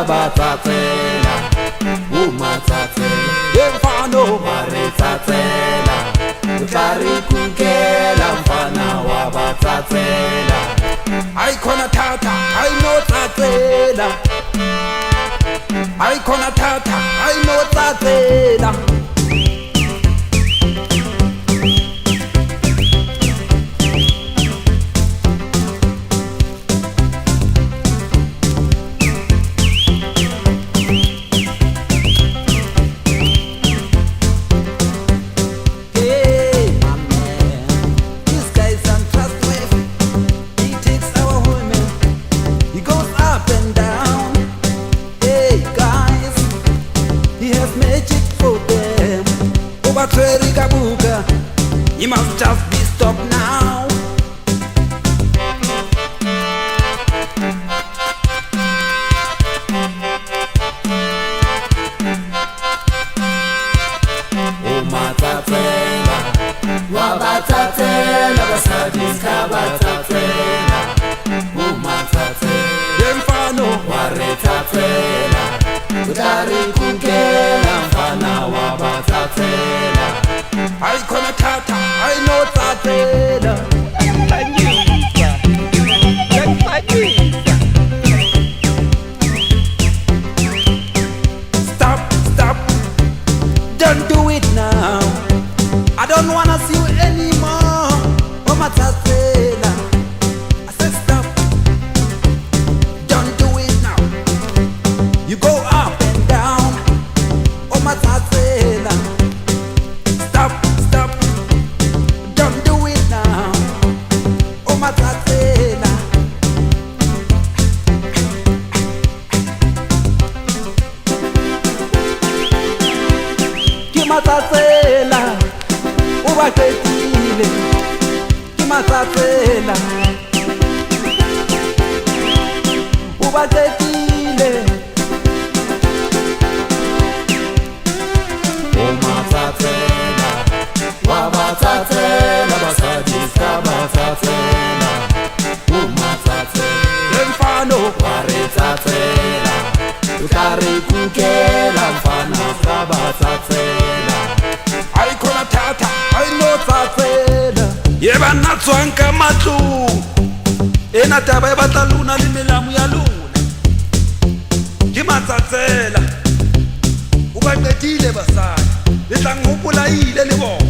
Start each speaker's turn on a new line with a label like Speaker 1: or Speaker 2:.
Speaker 1: Matsatsela, Matsatsela, Mfano Matsatsela, Utari kukela mfana wa Matsatsela. I khona tata, I know Matsatsela. I khona tata, I know Matsatsela. You must just be stopped now. Oh Matsatsela, wa Matsatsela, basadisa Matsatsela. Oh Matsatsela, mfano wa Matsatsela, utari kukela mfana wa Matsatsela. I khona tata, I know Matsatsela. Stop, stop, don't do it now. I don't wanna see you anymore. Oh Matsatsela, I said stop, don't do it now. You go up and down. Oh Matsatsela. Stop, stop, don't do it now. Oh Matsatsela. Ke Matsatsela, o ba qetile. Ke Matsatsela, o ba qetile. Oh Matsatsela, wa Matsatsela, basadisa Matsatsela. Oh Matsatsela, mfano wa Matsatsela, utari kukela mfana wa Matsatsela. I khona tata, I know Matsatsela. Yeba natswanka matlu, ena taba e batla luna le melamu ya luna. Ke Matsatsela, o ba qetile basadi, le tla ngopolaile le bona.